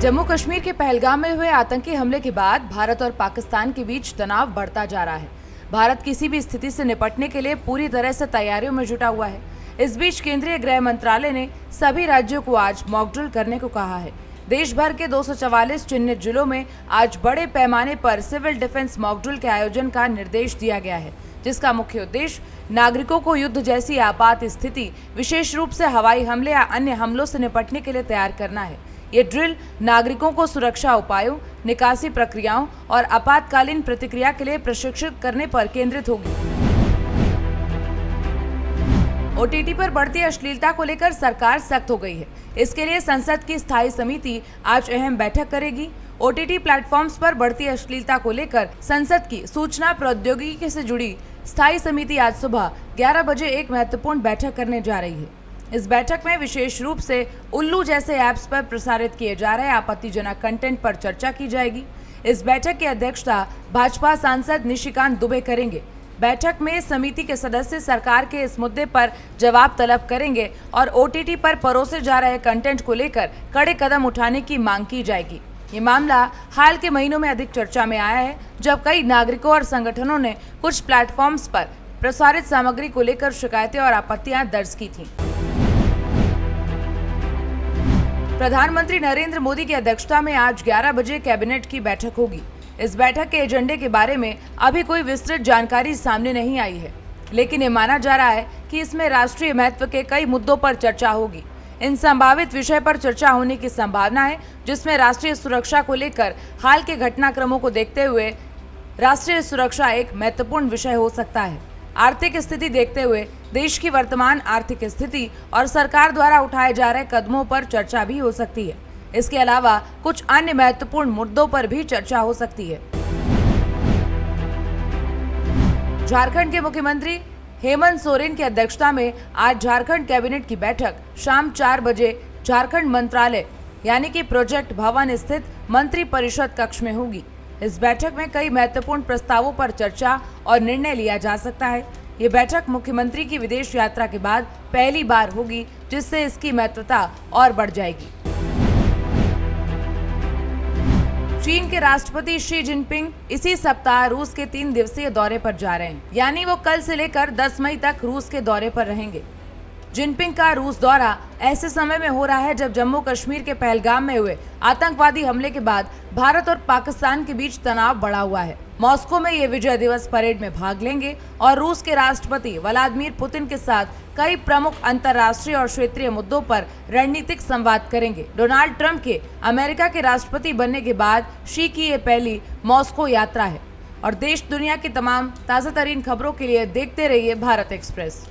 जम्मू कश्मीर के पहलगाम में हुए आतंकी हमले के बाद भारत और पाकिस्तान के बीच तनाव बढ़ता जा रहा है। भारत किसी भी स्थिति से निपटने के लिए पूरी तरह से तैयारियों में जुटा हुआ है। इस बीच केंद्रीय गृह मंत्रालय ने सभी राज्यों को आज मॉक ड्रिल करने को कहा है। देश भर के 244 चिन्हित जिलों में आज बड़े पैमाने पर सिविल डिफेंस मॉक ड्रिल के आयोजन का निर्देश दिया गया है, जिसका मुख्य उद्देश्य नागरिकों को युद्ध जैसी आपात स्थिति, विशेष रूप से हवाई हमले या अन्य हमलों से निपटने के लिए तैयार करना है। ये ड्रिल नागरिकों को सुरक्षा उपायों, निकासी प्रक्रियाओं और आपातकालीन प्रतिक्रिया के लिए प्रशिक्षित करने पर केंद्रित होगी। ओटीटी पर बढ़ती अश्लीलता को लेकर सरकार सख्त हो गई है। इसके लिए संसद की स्थायी समिति आज अहम बैठक करेगी। ओटीटी प्लेटफॉर्म्स पर बढ़ती अश्लीलता को लेकर संसद की सूचना प्रौद्योगिकी से जुड़ी स्थायी समिति आज सुबह 11 बजे एक महत्वपूर्ण बैठक करने जा रही है। इस बैठक में विशेष रूप से उल्लू जैसे ऐप्स पर प्रसारित किए जा रहे आपत्तिजनक कंटेंट पर चर्चा की जाएगी। इस बैठक की अध्यक्षता भाजपा सांसद निशिकांत दुबे करेंगे। बैठक में समिति के सदस्य सरकार के इस मुद्दे पर जवाब तलब करेंगे और ओटीटी पर परोसे जा रहे कंटेंट को लेकर कड़े कदम उठाने की मांग की जाएगी। ये मामला हाल के महीनों में अधिक चर्चा में आया है, जब कई नागरिकों और संगठनों ने कुछ प्लेटफॉर्म्स पर प्रसारित सामग्री को लेकर शिकायतें और आपत्तियां दर्ज की थीं। प्रधानमंत्री नरेंद्र मोदी की अध्यक्षता में आज 11 बजे कैबिनेट की बैठक होगी। इस बैठक के एजेंडे के बारे में अभी कोई विस्तृत जानकारी सामने नहीं आई है, लेकिन ये माना जा रहा है कि इसमें राष्ट्रीय महत्व के कई मुद्दों पर चर्चा होगी। इन संभावित विषय पर चर्चा होने की संभावना है, जिसमें राष्ट्रीय सुरक्षा को लेकर हाल के घटनाक्रमों को देखते हुए राष्ट्रीय सुरक्षा एक महत्वपूर्ण विषय हो सकता है। आर्थिक स्थिति देखते हुए देश की वर्तमान आर्थिक स्थिति और सरकार द्वारा उठाए जा रहे कदमों पर चर्चा भी हो सकती है। इसके अलावा कुछ अन्य महत्वपूर्ण मुद्दों पर भी चर्चा हो सकती है। झारखंड के मुख्यमंत्री हेमंत सोरेन की अध्यक्षता में आज झारखंड कैबिनेट की बैठक शाम 4 बजे झारखंड मंत्रालय यानी कि प्रोजेक्ट भवन स्थित मंत्री परिषद कक्ष में होगी। इस बैठक में कई महत्वपूर्ण प्रस्तावों पर चर्चा और निर्णय लिया जा सकता है। ये बैठक मुख्यमंत्री की विदेश यात्रा के बाद पहली बार होगी, जिससे इसकी महत्वता और बढ़ जाएगी। चीन के राष्ट्रपति शी जिनपिंग इसी सप्ताह रूस के 3 दिवसीय दौरे पर जा रहे हैं, यानी वो कल से लेकर 10 मई तक रूस के दौरे पर रहेंगे। जिनपिंग का रूस दौरा ऐसे समय में हो रहा है जब जम्मू कश्मीर के पहलगाम में हुए आतंकवादी हमले के बाद भारत और पाकिस्तान के बीच तनाव बढ़ा हुआ है। मॉस्को में ये विजय दिवस परेड में भाग लेंगे और रूस के राष्ट्रपति व्लादिमीर पुतिन के साथ कई प्रमुख अंतर्राष्ट्रीय और क्षेत्रीय मुद्दों पर रणनीतिक संवाद करेंगे। डोनाल्ड ट्रंप के अमेरिका के राष्ट्रपति बनने के बाद शी की ये पहली मॉस्को यात्रा है। और देश दुनिया की तमाम ताज़ा तरीन खबरों के लिए देखते रहिए भारत एक्सप्रेस।